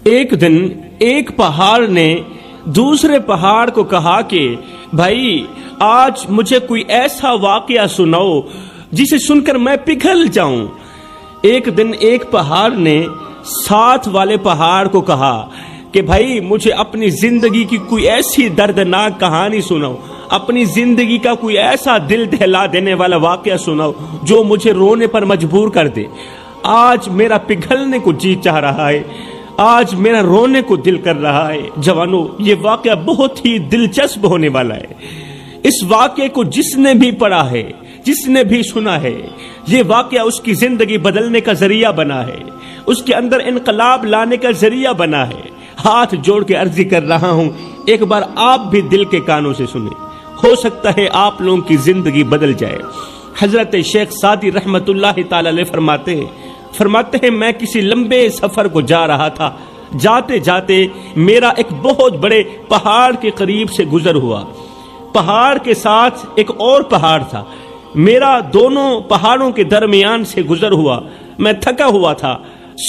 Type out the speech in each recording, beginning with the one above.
ایک دن ایک پہاڑ نے دوسرے پہاڑ کو کہا کہ بھائی آج مجھے کوئی ایسا واقعہ سناؤ جسے سن کر میں پگھل جاؤں۔ ایک دن ایک پہاڑ نے ساتھ والے پہاڑ کو کہا کہ بھائی مجھے اپنی زندگی کی کوئی ایسی دردناک کہانی سناؤ، اپنی زندگی کا کوئی ایسا دل دہلا دینے والا واقعہ سناؤ جو مجھے رونے پر مجبور کر دے۔ آج میرا پگھلنے کو جی چاہ رہا ہے، آج میرا رونے کو دل کر رہا ہے۔ جوانو، یہ واقعہ بہت ہی دلچسپ ہونے والا ہے۔ اس واقعے کو جس نے بھی پڑھا ہے، جس نے بھی سنا ہے، یہ واقعہ اس کی زندگی بدلنے کا ذریعہ بنا ہے، اس کے اندر انقلاب لانے کا ذریعہ بنا ہے۔ ہاتھ جوڑ کے عرضی کر رہا ہوں، ایک بار آپ بھی دل کے کانوں سے سنیں، ہو سکتا ہے آپ لوگوں کی زندگی بدل جائے۔ حضرت شیخ سعدی رحمت اللہ تعالی علیہ فرماتے ہیں میں کسی لمبے سفر کو جا رہا تھا، جاتے جاتے میرا ایک بہت بڑے پہاڑ کے قریب سے گزر ہوا۔ پہاڑ کے ساتھ ایک اور پہاڑ تھا، میرا دونوں پہاڑوں کے درمیان سے گزر ہوا۔ میں تھکا ہوا تھا،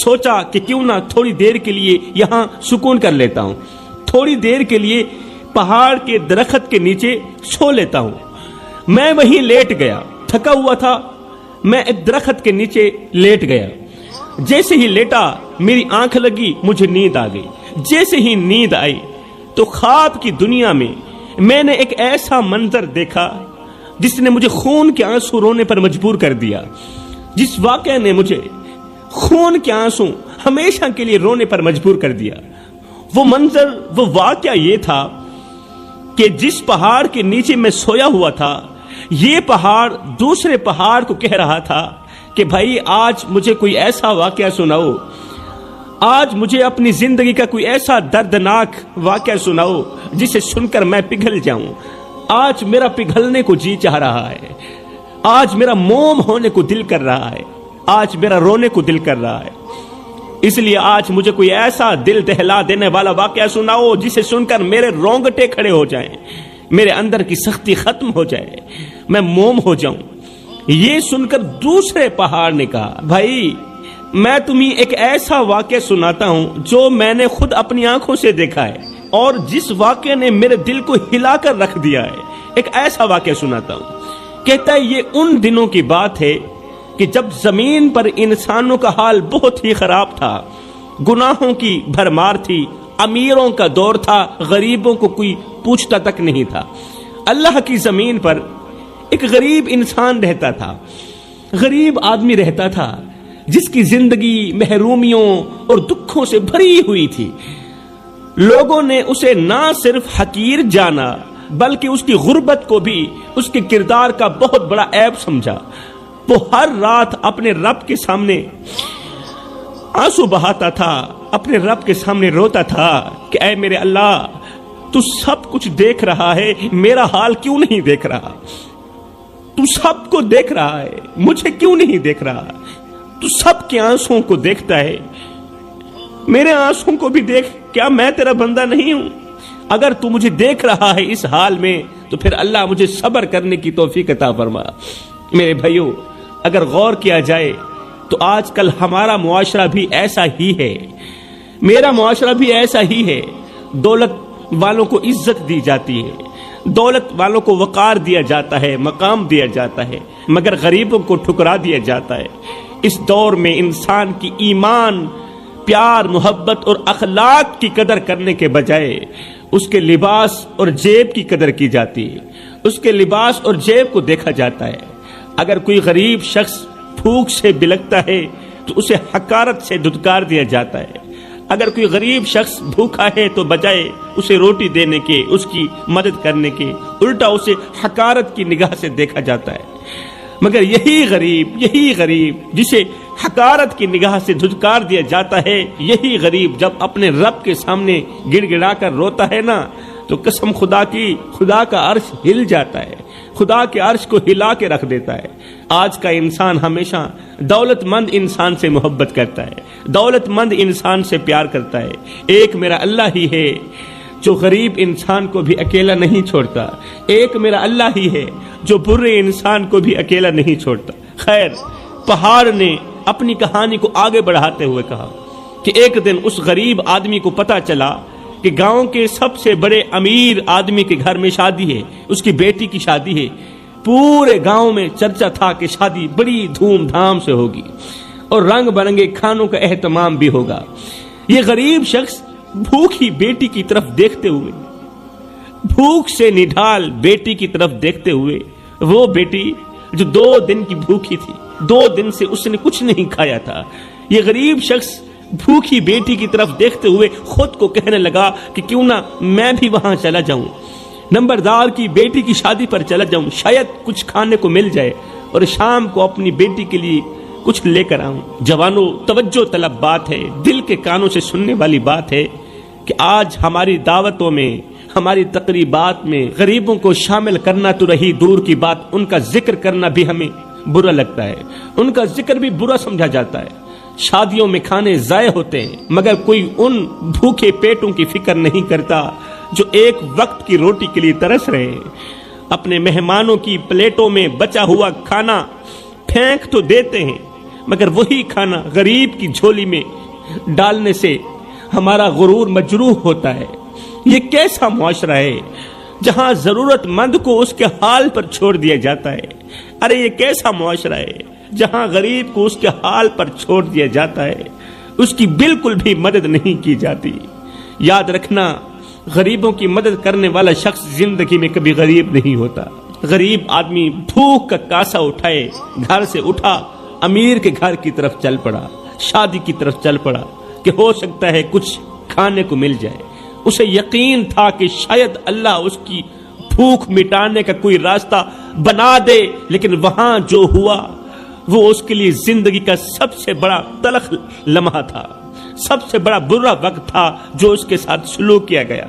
سوچا کہ کیوں نہ تھوڑی دیر کے لیے یہاں سکون کر لیتا ہوں، تھوڑی دیر کے لیے پہاڑ کے درخت کے نیچے سو لیتا ہوں۔ میں وہیں لیٹ گیا، تھکا ہوا تھا، میں ایک درخت کے نیچے لیٹ گیا۔ جیسے ہی لیٹا میری آنکھ لگی، مجھے نیند آ گئی۔ جیسے ہی نیند آئی تو خواب کی دنیا میں نے ایک ایسا منظر دیکھا جس نے مجھے خون کے آنسو رونے پر مجبور کر دیا، جس واقعے نے مجھے خون کے آنسو ہمیشہ کے لیے رونے پر مجبور کر دیا۔ وہ منظر، وہ واقعہ یہ تھا کہ جس پہاڑ کے نیچے میں سویا ہوا تھا، یہ پہاڑ دوسرے پہاڑ کو کہہ رہا تھا کہ بھائی آج مجھے کوئی ایسا واقعہ سناؤ، آج مجھے اپنی زندگی کا کوئی ایسا دردناک واقعہ سناؤ جسے سن کر میں پگھل جاؤں۔ آج میرا پگھلنے کو جی چاہ رہا ہے، آج میرا موم ہونے کو دل کر رہا ہے، آج میرا رونے کو دل کر رہا ہے۔ اس لیے آج مجھے کوئی ایسا دل دہلا دینے والا واقعہ سناؤ جسے سن کر میرے رونگٹے کھڑے ہو جائیں، میرے اندر کی سختی ختم ہو جائے، میں موم ہو جاؤں۔ یہ سن کر دوسرے پہاڑ نے کہا بھائی میں تمہیں ایک ایسا واقعہ سناتا ہوں جو میں نے خود اپنی آنکھوں سے دیکھا ہے اور جس واقعے نے میرے دل کو ہلا کر رکھ دیا ہے، ایک ایسا واقعہ سناتا ہوں۔ کہتا ہے یہ ان دنوں کی بات ہے کہ جب زمین پر انسانوں کا حال بہت ہی خراب تھا، گناہوں کی بھرمار تھی، امیروں کا دور تھا، غریبوں کو کوئی پوچھتا تک نہیں تھا۔ اللہ کی زمین پر ایک غریب انسان رہتا تھا، غریب آدمی رہتا تھا جس کی زندگی محرومیوں اور دکھوں سے بھری ہوئی تھی۔ لوگوں نے اسے نہ صرف حقیر جانا بلکہ اس کی غربت کو بھی اس کے کردار کا بہت بڑا عیب سمجھا۔ وہ ہر رات اپنے رب کے سامنے آنسو بہاتا تھا، اپنے رب کے سامنے روتا تھا کہ اے میرے اللہ، تو سب کچھ دیکھ رہا ہے، میرا حال کیوں نہیں دیکھ رہا؟ تو سب کو دیکھ رہا ہے، مجھے کیوں نہیں دیکھ رہا؟ تو سب کے آنسوں کو دیکھتا ہے، میرے آنسوں کو بھی دیکھ، کیا میں تیرا بندہ نہیں ہوں؟ اگر تو مجھے دیکھ رہا ہے اس حال میں تو پھر اللہ مجھے صبر کرنے کی توفیق عطا فرما۔ میرے بھائیوں، اگر غور کیا جائے تو آج کل ہمارا معاشرہ بھی ایسا ہی ہے، میرا معاشرہ بھی ایسا ہی ہے۔ دولت والوں کو عزت دی جاتی ہے، دولت والوں کو وقار دیا جاتا ہے، مقام دیا جاتا ہے، مگر غریبوں کو ٹھکرا دیا جاتا ہے۔ اس دور میں انسان کی ایمان، پیار، محبت اور اخلاق کی قدر کرنے کے بجائے اس کے لباس اور جیب کی قدر کی جاتی ہے، اس کے لباس اور جیب کو دیکھا جاتا ہے۔ اگر کوئی غریب شخص بھوک سے بلکتا ہے تو اسے حقارت سے دھتکار دیا جاتا ہے۔ اگر کوئی غریب شخص بھوکا ہے تو بجائے اسے روٹی دینے کے، اس کی مدد کرنے کے، الٹا اسے حقارت کی نگاہ سے دیکھا جاتا ہے۔ مگر یہی غریب جسے حقارت کی نگاہ سے دھتکار دیا جاتا ہے، یہی غریب جب اپنے رب کے سامنے گڑ گڑا کر روتا ہے نا تو قسم خدا کی، خدا کا عرش ہل جاتا ہے، خدا کے عرش کو ہلا کے رکھ دیتا ہے۔ آج کا انسان ہمیشہ دولت مند انسان سے محبت کرتا ہے، دولت مند انسان سے پیار کرتا ہے۔ ایک میرا اللہ ہی ہے جو غریب انسان کو بھی اکیلا نہیں چھوڑتا، ایک میرا اللہ ہی ہے جو برے انسان کو بھی اکیلا نہیں چھوڑتا۔ خیر، پہاڑ نے اپنی کہانی کو آگے بڑھاتے ہوئے کہا کہ ایک دن اس غریب آدمی کو پتا چلا کہ گاؤں کے سب سے بڑے امیر آدمی کے گھر میں شادی ہے، اس کی بیٹی کی شادی ہے۔ پورے گاؤں میں چرچا تھا کہ شادی بڑی دھوم دھام سے ہوگی اور رنگ برنگے کھانوں کا اہتمام بھی ہوگا۔ یہ غریب شخص بھوکی بیٹی کی طرف دیکھتے ہوئے، بھوک سے نڈھال بیٹی کی طرف دیکھتے ہوئے، وہ بیٹی جو 2 دن کی بھوکی تھی، 2 دن سے اس نے کچھ نہیں کھایا تھا، یہ غریب شخص بھوکی بیٹی کی طرف دیکھتے ہوئے خود کو کہنے لگا کہ کیوں نہ میں بھی وہاں چلا جاؤں، نمبردار کی بیٹی کی شادی پر چلا جاؤں، شاید کچھ کھانے کو مل جائے اور شام کو اپنی بیٹی کے لیے کچھ لے کر آؤں۔ جوانوں، توجہ طلب بات ہے، دل کے کانوں سے سننے والی بات ہے کہ آج ہماری دعوتوں میں، ہماری تقریبات میں غریبوں کو شامل کرنا تو رہی دور کی بات، ان کا ذکر کرنا بھی ہمیں برا لگتا ہے، ان کا ذکر بھی برا سمجھا جاتا ہے۔ شادیوں میں کھانے ضائع ہوتے ہیں مگر کوئی ان بھوکے پیٹوں کی فکر نہیں کرتا جو ایک وقت کی روٹی کے لیے ترس رہے ہیں۔ اپنے مہمانوں کی پلیٹوں میں بچا ہوا کھانا پھینک تو دیتے ہیں مگر وہی کھانا غریب کی جھولی میں ڈالنے سے ہمارا غرور مجروح ہوتا ہے۔ یہ کیسا معاشرہ ہے جہاں ضرورت مند کو اس کے حال پر چھوڑ دیا جاتا ہے؟ ارے یہ کیسا معاشرہ ہے جہاں غریب کو اس کے حال پر چھوڑ دیا جاتا ہے، اس کی بالکل بھی مدد نہیں کی جاتی۔ یاد رکھنا، غریبوں کی مدد کرنے والا شخص زندگی میں کبھی غریب نہیں ہوتا۔ غریب آدمی بھوک کا کاسا اٹھائے گھر سے اٹھا، امیر کے گھر کی طرف چل پڑا، شادی کی طرف چل پڑا کہ ہو سکتا ہے کچھ کھانے کو مل جائے۔ اسے یقین تھا کہ شاید اللہ اس کی بھوک مٹانے کا کوئی راستہ بنا دے، لیکن وہاں جو ہوا وہ اس کے لیے زندگی کا سب سے بڑا تلخ لمحہ تھا، سب سے بڑا برا وقت تھا جو اس کے ساتھ سلوک کیا گیا۔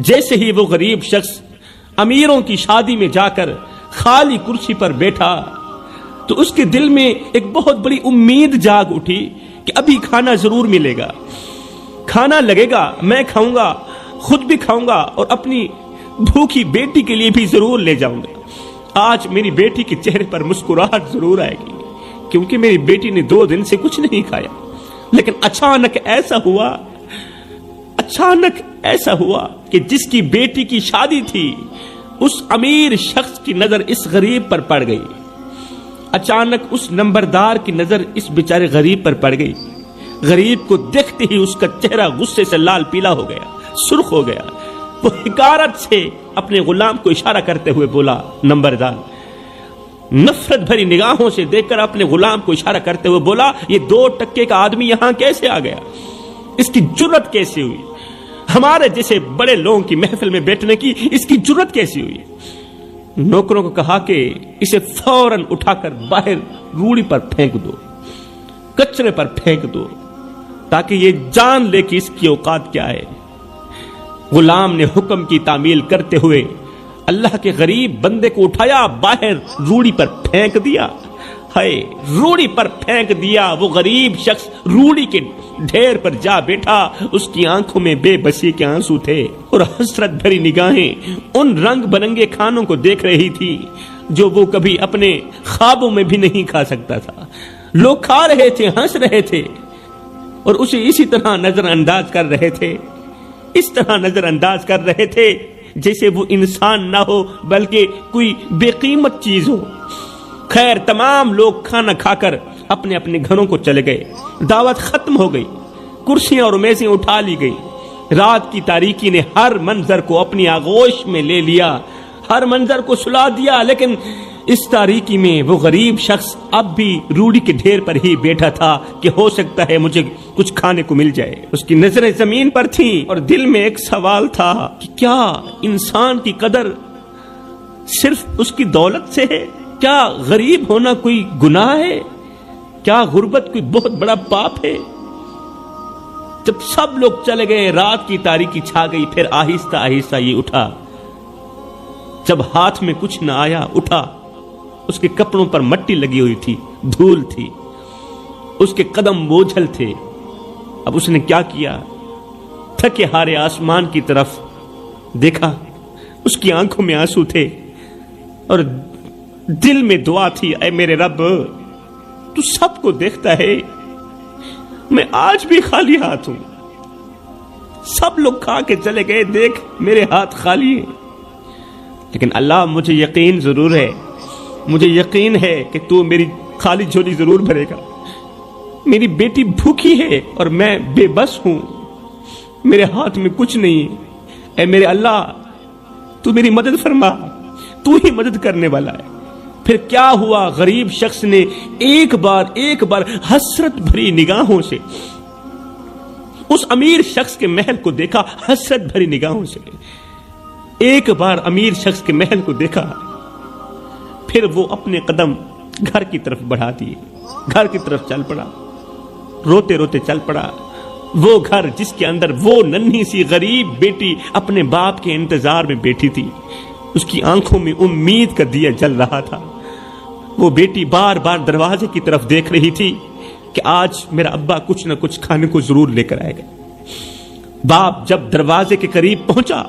جیسے ہی وہ غریب شخص امیروں کی شادی میں جا کر خالی کرسی پر بیٹھا تو اس کے دل میں ایک بہت بڑی امید جاگ اٹھی کہ ابھی کھانا ضرور ملے گا، کھانا لگے گا، میں کھاؤں گا، خود بھی کھاؤں گا اور اپنی بھوکی بیٹی کے لیے بھی ضرور لے جاؤں گا۔ آج میری بیٹی کے چہرے پر مسکراہٹ ضرور آئے گی کیونکہ میری بیٹی نے 2 دن سے کچھ نہیں کھایا۔ لیکن اچانک ایسا ہوا کہ جس کی بیٹی کی شادی تھی اس امیر شخص کی نظر اس غریب پر پڑ گئی۔ اچانک اس نمبردار کی نظر اس بیچارے غریب پر پڑ گئی۔ غریب کو دیکھتے ہی اس کا چہرہ غصے سے لال پیلا ہو گیا، سرخ ہو گیا۔ وہ حقارت سے اپنے غلام کو اشارہ کرتے ہوئے بولا، نمبردار نفرت بھری نگاہوں سے دیکھ کر اپنے غلام کو اشارہ کرتے ہوئے بولا، یہ 2 ٹکے کا آدمی یہاں کیسے آ گیا؟ اس کی جرت کیسی ہوئی؟ ہمارے جیسے بڑے لوگوں کی محفل میں بیٹھنے کی اس کی جرت کیسی ہوئی؟ نوکروں کو کہا کہ اسے فوراً اٹھا کر باہر روڑی پر پھینک دو، کچرے پر پھینک دو تاکہ یہ جان لے کہ اس کی اوقات کیا ہے۔ غلام نے حکم کی تعمیل کرتے ہوئے اللہ کے غریب بندے کو اٹھایا، باہر روڑی پر پھینک دیا۔ ہائے، روڑی پر پھینک دیا۔ وہ غریب شخص روڑی کے ڈھیر پر جا بیٹھا، اس کی آنکھوں میں بے بسی کے آنسو تھے اور حسرت بھری نگاہیں ان رنگ برنگے کھانوں کو دیکھ رہی تھی جو وہ کبھی اپنے خوابوں میں بھی نہیں کھا سکتا تھا۔ لوگ کھا رہے تھے، ہنس رہے تھے اور اسے اسی طرح نظر انداز کر رہے تھے، اس طرح نظر انداز کر رہے تھے جیسے وہ انسان نہ ہو بلکہ کوئی بے قیمت چیز ہو۔ خیر، تمام لوگ کھانا کھا کر اپنے اپنے گھروں کو چلے گئے۔ دعوت ختم ہو گئی، کرسیاں اور میزیں اٹھا لی گئی۔ رات کی تاریکی نے ہر منظر کو اپنی آغوش میں لے لیا، ہر منظر کو سلا دیا، لیکن اس تاریکی میں وہ غریب شخص اب بھی روڑی کے ڈھیر پر ہی بیٹھا تھا کہ ہو سکتا ہے مجھے کچھ کھانے کو مل جائے۔ اس کی نظریں زمین پر تھیں اور دل میں ایک سوال تھا کہ کیا انسان کی قدر صرف اس کی دولت سے ہے؟ کیا غریب ہونا کوئی گناہ ہے؟ کیا غربت کوئی بہت بڑا پاپ ہے؟ جب سب لوگ چلے گئے، رات کی تاریکی چھا گئی، پھر آہستہ آہستہ یہ اٹھا۔ جب ہاتھ میں کچھ نہ آیا، اٹھا۔ اس کے کپڑوں پر مٹی لگی ہوئی تھی، دھول تھی، اس کے قدم بوجھل تھے۔ اب اس نے کیا کیا؟ تھکے ہارے آسمان کی طرف دیکھا، اس کی آنکھوں میں آنسو تھے اور دل میں دعا تھی، اے میرے رب، تو سب کو دیکھتا ہے، میں آج بھی خالی ہاتھ ہوں. سب لوگ کھا کے چلے گئے, دیکھ میرے ہاتھ خالی ہیں. لیکن اللہ مجھے یقین ضرور ہے, مجھے یقین ہے کہ تو میری خالی جھولی ضرور بھرے گا. میری بیٹی بھوکی ہے اور میں بے بس ہوں, میرے ہاتھ میں کچھ نہیں. اے میرے اللہ تو میری مدد فرما, تو ہی مدد کرنے والا ہے. پھر کیا ہوا؟ غریب شخص نے ایک بار حسرت بھری نگاہوں سے اس امیر شخص کے محل کو دیکھا. حسرت بھری نگاہوں سے ایک بار امیر شخص کے محل کو دیکھا. پھر وہ اپنے قدم گھر کی طرف بڑھا دیے, گھر کی طرف چل پڑا, روتے روتے چل پڑا. وہ گھر جس کے اندر وہ ننھی سی غریب بیٹی اپنے باپ کے انتظار میں بیٹھی تھی, اس کی آنکھوں میں امید کا دیا جل رہا تھا. وہ بیٹی بار بار دروازے کی طرف دیکھ رہی تھی کہ آج میرا ابا کچھ نہ کچھ کھانے کو ضرور لے کر آئے گا. باپ جب دروازے کے قریب پہنچا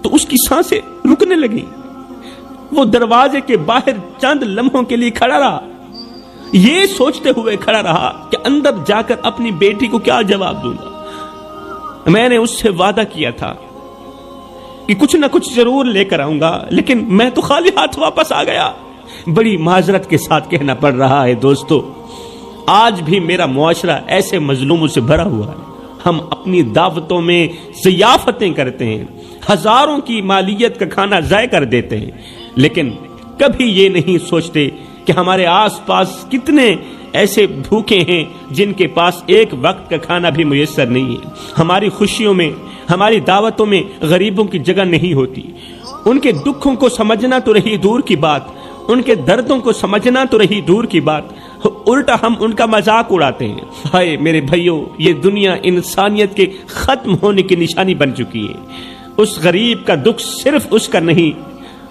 تو اس کی سانسیں رکنے لگی. وہ دروازے کے باہر چند لمحوں کے لیے کھڑا رہا, یہ سوچتے ہوئے کھڑا رہا کہ اندر جا کر اپنی بیٹی کو کیا جواب دوں گا. میں نے اس سے وعدہ کیا تھا کہ کچھ نہ کچھ ضرور لے کر آؤں گا, لیکن میں تو خالی ہاتھ واپس آ گیا. بڑی معذرت کے ساتھ کہنا پڑ رہا ہے دوستو, آج بھی میرا معاشرہ ایسے مظلوموں سے بھرا ہوا ہے. ہم اپنی دعوتوں میں ضیافتیں کرتے ہیں, ہزاروں کی مالیت کا کھانا ضائع کر دیتے ہیں, لیکن کبھی یہ نہیں سوچتے کہ ہمارے آس پاس کتنے ایسے بھوکے ہیں جن کے پاس ایک وقت کا کھانا بھی میسر نہیں ہے. ہماری خوشیوں میں, ہماری دعوتوں میں غریبوں کی جگہ نہیں ہوتی. ان کے دکھوں کو سمجھنا تو رہی دور کی بات, ان کے دردوں کو سمجھنا تو رہی دور کی بات, الٹا ہم ان کا مذاق اڑاتے ہیں. ہائے میرے بھائیوں, یہ دنیا انسانیت کے ختم ہونے کی نشانی بن چکی ہے. اس غریب کا دکھ صرف اس کا نہیں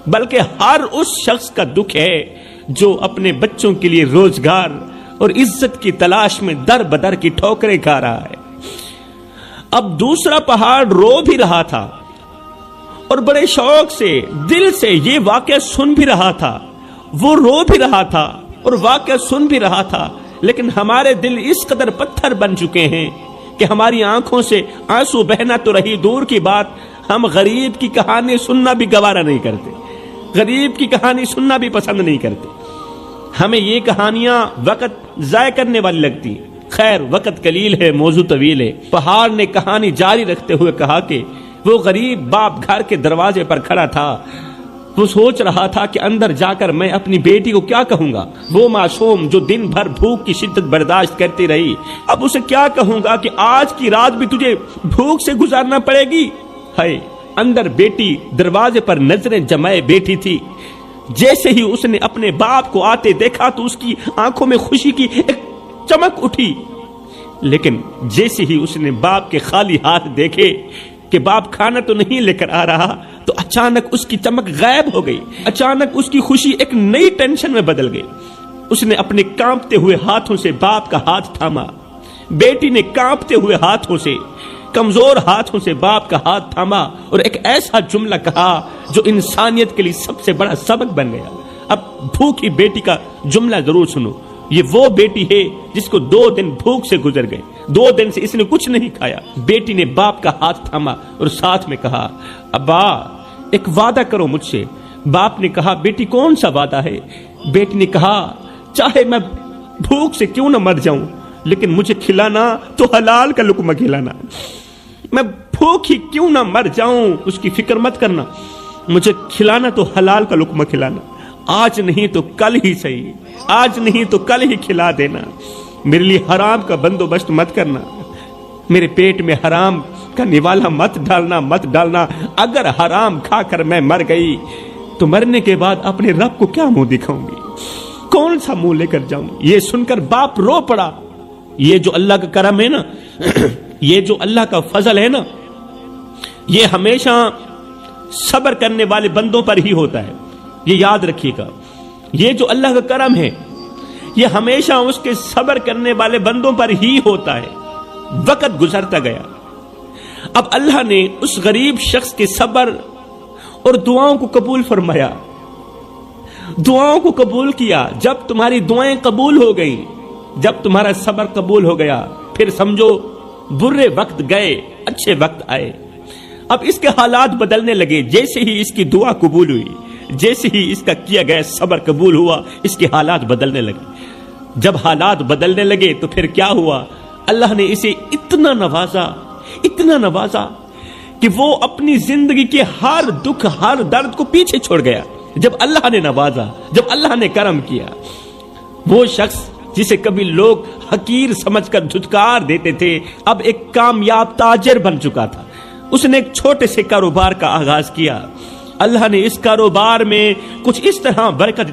بلکہ ہر اس شخص کا دکھ ہے جو اپنے بچوں کے لیے روزگار اور عزت کی تلاش میں در بدر کی ٹھوکریں کھا رہا ہے. اب دوسرا پہاڑ رو بھی رہا تھا اور بڑے شوق سے دل سے یہ واقعہ سن بھی رہا تھا. وہ رو بھی رہا تھا اور واقعہ سن بھی رہا تھا, لیکن ہمارے دل اس قدر پتھر بن چکے ہیں کہ ہماری آنکھوں سے آنسو بہنا تو رہی دور کی بات, ہم غریب کی کہانی سننا بھی گوارا نہیں کرتے, غریب کی کہانی سننا بھی پسند نہیں کرتے. ہمیں یہ کہانیاں وقت ضائع کرنے والی لگتی. خیر وقت قلیل ہے, موضوع طویل ہے. پہاڑ نے کہانی جاری رکھتے ہوئے کہا کہ وہ غریب باپ گھر کے دروازے پر کھڑا تھا. وہ سوچ رہا تھا کہ اندر جا کر میں اپنی بیٹی کو کیا کہوں گا. وہ معصوم جو دن بھر بھوک کی شدت برداشت کرتی رہی, اب اسے کیا کہوں گا کہ آج کی رات بھی تجھے بھوک سے گزارنا پڑے گی. ہے اندر بیٹی دروازے پر نظریں جمائے بیٹھی تھی. جیسے ہی اس نے اپنے باپ کو آتے دیکھا تو اس کی آنکھوں میں خوشی کی ایک چمک اٹھی, لیکن جیسے ہی اس نے باپ کے خالی ہاتھ دیکھے کہ باپ کھانا تو نہیں لے کر آ رہا تو اچانک اس کی چمک غائب ہو گئی. اچانک اس کی خوشی ایک نئی ٹینشن میں بدل گئی. اس نے اپنے کانپتے ہوئے ہاتھوں سے باپ کا ہاتھ تھاما. بیٹی نے کانپتے ہوئے ہاتھوں سے, کمزور ہاتھوں سے باپ کا ہاتھ تھاما اور ایک ایسا جملہ کہا جو انسانیت کے لیے سب سے بڑا سبق بن گیا. اب بھوکی بیٹی کا جملہ ضرور سنو. یہ وہ بیٹی ہے جس کو 2 دن بھوک سے گزر گئے, 2 دن سے اس نے کچھ نہیں کھایا. بیٹی نے باپ کا ہاتھ تھاما اور ساتھ میں کہا, ابا ایک وعدہ کرو مجھ سے. باپ نے کہا, بیٹی کون سا وعدہ ہے؟ بیٹی نے کہا, چاہے میں بھوک سے کیوں نہ مر جاؤں لیکن مجھے کھلانا تو حلال کا لقمہ کھلانا. میں بھوک ہی کیوں نہ مر جاؤں اس کی فکر مت کرنا, مجھے کھلانا تو حلال کا لقمہ کھلانا. آج نہیں تو کل ہی صحیح, آج نہیں تو کل ہی کھلا دینا. میرے لیے حرام کا بندوبست مت کرنا, میرے پیٹ میں حرام کا نوالا مت ڈالنا. اگر حرام کھا کر میں مر گئی تو مرنے کے بعد اپنے رب کو کیا منہ دکھاؤں گی, کون سا منہ لے کر جاؤں. یہ سن کر باپ رو پڑا. یہ جو اللہ کا کرم ہے نا, یہ جو اللہ کا فضل ہے نا, یہ ہمیشہ صبر کرنے والے بندوں پر ہی ہوتا ہے. یہ یاد رکھیے گا, یہ جو اللہ کا کرم ہے یہ ہمیشہ اس کے صبر کرنے والے بندوں پر ہی ہوتا ہے. وقت گزرتا گیا. اب اللہ نے اس غریب شخص کے صبر اور دعاؤں کو قبول فرمایا, دعاؤں کو قبول کیا. جب تمہاری دعائیں قبول ہو گئیں جب تمہارا صبر قبول ہو گیا پھر سمجھو برے وقت گئے، اچھے وقت آئے۔ اب اس کے حالات بدلنے لگے، جیسے ہی اس کی دعا قبول ہوئی، جیسے ہی اس کا کیا گیا صبر قبول ہوا، اس کے حالات بدلنے لگے۔ جب حالات بدلنے لگے تو پھر کیا ہوا؟ اللہ نے اسے اتنا نوازا کہ وہ اپنی زندگی کے ہر دکھ ہر درد کو پیچھے چھوڑ گیا۔ جب اللہ نے نوازا، جب اللہ نے کرم کیا، وہ شخص جسے کبھی لوگ حقیر سمجھ کر دھتکار دیتے تھے اب ایک کامیاب تاجر بن چکا تھا۔ اس نے ایک چھوٹے سے کاروبار کا آغاز کیا۔ اللہ نے اس کاروبار میں کچھ اس طرح برکت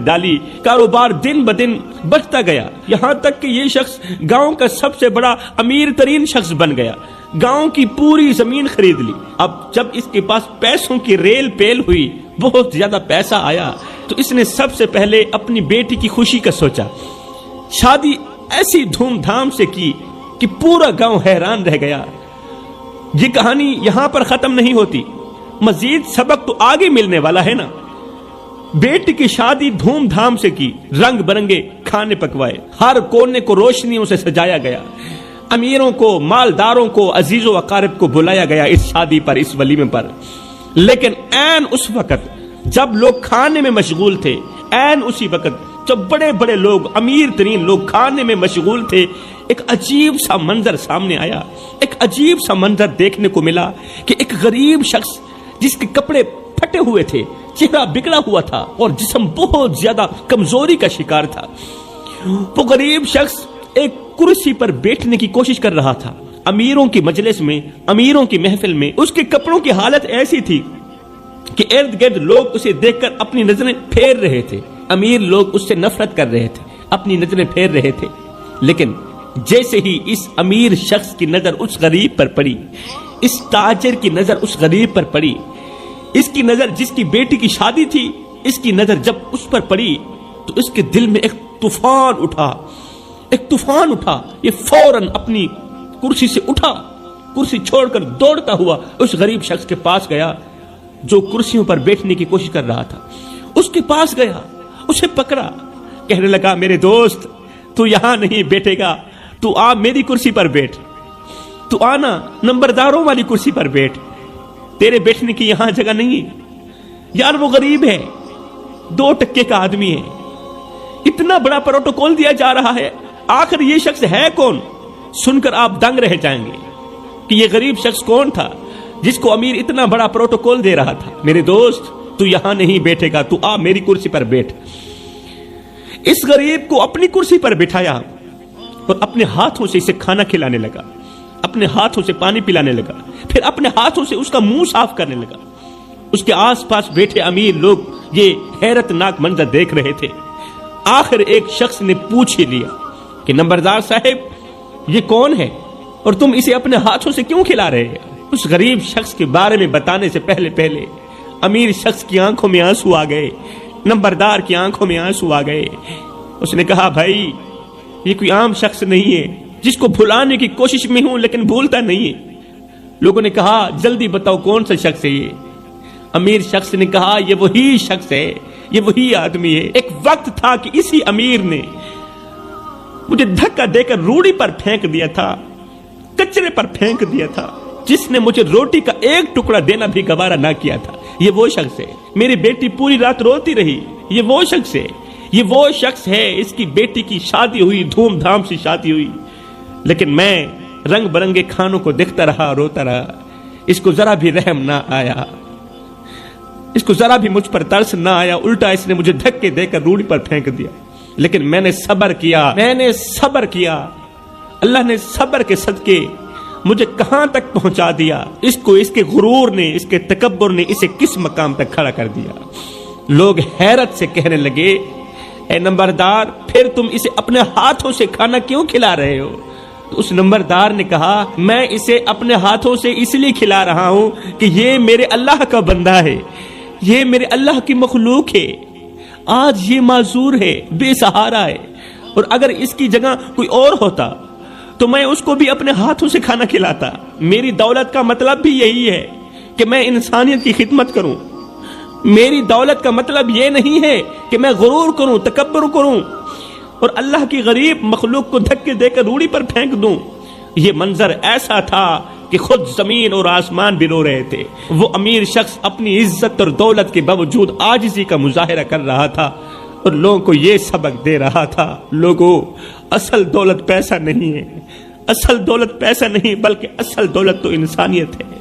ڈالی، کاروبار دن بدن بڑھتا گیا، یہاں تک کہ یہ شخص گاؤں کا سب سے بڑا امیر ترین شخص بن گیا، گاؤں کی پوری زمین خرید لی۔ اب جب اس کے پاس پیسوں کی ریل پیل ہوئی، بہت زیادہ پیسہ آیا، تو اس نے سب سے پہلے اپنی بیٹی کی خوشی کا سوچا۔ شادی ایسی دھوم دھام سے کی کہ پورا گاؤں حیران رہ گیا۔ یہ کہانی یہاں پر ختم نہیں ہوتی، مزید سبق تو آگے ملنے والا ہے نا۔ بیٹی کی شادی دھوم دھام سے کی، رنگ برنگے کھانے پکوائے، ہر کونے کو روشنیوں سے سجایا گیا، امیروں کو، مالداروں کو، عزیز و اقارب کو بلایا گیا اس شادی پر، اس ولیمے پر۔ لیکن عین اس وقت جب لوگ کھانے میں مشغول تھے، عین اسی وقت جب بڑے بڑے لوگ، امیر ترین لوگ کھانے میں مشغول تھے، ایک عجیب سا منظر سامنے آیا۔ ایک عجیب سا منظر دیکھنے کو ملا کہ ایک غریب شخص جس کے کپڑے پھٹے ہوئے تھے، چہرہ بگڑا ہوا تھا اور جسم بہت زیادہ کمزوری کا شکار تھا، وہ غریب شخص ایک کرسی پر بیٹھنے کی کوشش کر رہا تھا۔ امیروں کی مجلس میں، امیروں کی محفل میں اس کے کپڑوں کی حالت ایسی تھی کہ ارد گرد لوگ اسے دیکھ کر اپنی نظریں پھیر رہے تھے، امیر لوگ اس سے نفرت کر رہے تھے، اپنی نظریں پھیر رہے تھے۔ لیکن جیسے ہی اس امیر شخص کی نظر اس غریب پر پڑی، اس تاجر کی نظر اس غریب پر پڑی، اس کی نظر جس کی بیٹی کی شادی تھی، اس کی نظر جب اس پر پڑی تو اس کے دل میں ایک طوفان اٹھا۔ یہ فوراً اپنی کرسی سے اٹھا، کرسی چھوڑ کر دوڑتا ہوا اس غریب شخص کے پاس گیا جو کرسیوں پر بیٹھنے کی کوشش کر رہا تھا۔ اس کے پاس گیا، اسے پکڑا، کہنے لگا، میرے دوست، تو یہاں نہیں بیٹھے گا، تو آ میری کرسی پر بیٹھ، تو آنا نمبرداروں والی کرسی پر بیٹھ، تیرے بیٹھنے کی یہاں جگہ نہیں ہے۔ یار وہ غریب ہے، 2 ٹکے کا آدمی ہے، اتنا بڑا پروٹوکول دیا جا رہا ہے، آخر یہ شخص ہے کون؟ سن کر آپ دنگ رہ جائیں گے کہ یہ غریب شخص کون تھا جس کو امیر اتنا بڑا پروٹوکول دے رہا تھا۔ میرے دوست، تو یہاں نہیں بیٹھے گا، تو آ میری کرسی پر بیٹھ۔ اس غریب کو اپنی کرسی پر بٹھایا اور اپنے ہاتھوں سے اسے کھانا کھلانے لگا، اپنے ہاتھوں سے پانی پلانے لگا، پھر اپنے ہاتھوں سے اس کا منہ صاف کرنے لگا۔ اس کے آس پاس بیٹھے امیر لوگ یہ حیرت ناک منظر دیکھ رہے تھے۔ آخر ایک شخص نے پوچھ ہی لیا کہ نمبردار صاحب، یہ کون ہے اور تم اسے اپنے ہاتھوں سے کیوں کھلا رہے ہیں؟ اس غریب شخص کے بارے میں بتانے سے پہلے امیر شخص کی آنکھوں میں آنسو آ گئے، نمبردار کی آنکھوں میں آنسو آ گئے۔ اس نے کہا، بھائی، یہ کوئی عام شخص نہیں ہے جس کو بھلانے کی کوشش میں ہوں لیکن بھولتا نہیں ہے۔ لوگوں نے کہا، جلدی بتاؤ کون سا شخص ہے یہ؟ امیر شخص نے کہا، یہ وہی شخص ہے، یہ وہی آدمی ہے۔ ایک وقت تھا کہ اسی امیر نے مجھے دھکا دے کر روڑی پر پھینک دیا تھا، کچرے پر پھینک دیا تھا، جس نے مجھے روٹی کا ایک ٹکڑا دینا بھی گوارا نہ کیا تھا۔ یہ وہ شخص ہے، میری بیٹی پوری رات روتی رہی، یہ وہ شخص ہے، یہ وہ شخص ہے، اس کی بیٹی کی شادی ہوئی، دھوم دھام سے شادی ہوئی، لیکن میں رنگ برنگے کھانوں کو دیکھتا رہا، روتا رہا، اس کو ذرا بھی رحم نہ آیا، اس کو ذرا بھی مجھ پر ترس نہ آیا، الٹا اس نے مجھے دھکے دے کر روڑی پر پھینک دیا۔ لیکن میں نے صبر کیا، اللہ نے صبر کے صدقے مجھے کہاں تک پہنچا دیا، اس کو اس کے غرور نے، اس کے تکبر نے اسے کس مقام تک کھڑا کر دیا۔ لوگ حیرت سے کہنے لگے، اے نمبردار، پھر تم اسے اپنے ہاتھوں سے کھانا کیوں کھلا رہے ہو؟ تو اس نمبردار نے کہا، میں اسے اپنے ہاتھوں سے اس لیے کھلا رہا ہوں کہ یہ میرے اللہ کا بندہ ہے، یہ میرے اللہ کی مخلوق ہے، آج یہ معذور ہے، بے سہارا ہے، اور اگر اس کی جگہ کوئی اور ہوتا تو میں اس کو بھی اپنے ہاتھوں سے کھانا کھلاتا۔ میری دولت کا مطلب بھی یہی ہے کہ میں انسانیت کی خدمت کروں، میری دولت کا مطلب یہ نہیں ہے کہ میں غرور کروں، تکبر کروں، اور اللہ کی غریب مخلوق کو دھکے دے کر روڑی پر پھینک دوں۔ یہ منظر ایسا تھا کہ خود زمین اور آسمان بھی رو رہے تھے۔ وہ امیر شخص اپنی عزت اور دولت کے باوجود عاجزی کا مظاہرہ کر رہا تھا اور لوگوں کو یہ سبق دے رہا تھا، لوگوں، اصل دولت پیسہ نہیں ہے، اصل دولت پیسہ نہیں بلکہ اصل دولت تو انسانیت ہے۔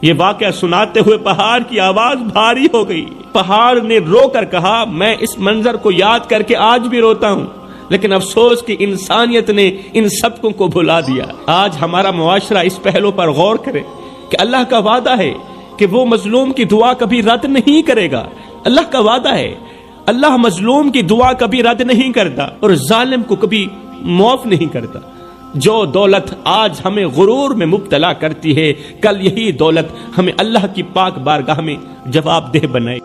یہ واقعہ سناتے ہوئے پہاڑ کی آواز بھاری ہو گئی۔ پہاڑ نے رو کر کہا، میں اس منظر کو یاد کر کے آج بھی روتا ہوں، لیکن افسوس کہ انسانیت نے ان سبقوں کو بھلا دیا۔ آج ہمارا معاشرہ اس پہلو پر غور کرے کہ اللہ کا وعدہ ہے کہ وہ مظلوم کی دعا کبھی رد نہیں کرے گا۔ اللہ کا وعدہ ہے، اللہ مظلوم کی دعا کبھی رد نہیں کرتا اور ظالم کو کبھی معاف نہیں کرتا۔ جو دولت آج ہمیں غرور میں مبتلا کرتی ہے، کل یہی دولت ہمیں اللہ کی پاک بارگاہ میں جواب دہ بنائے۔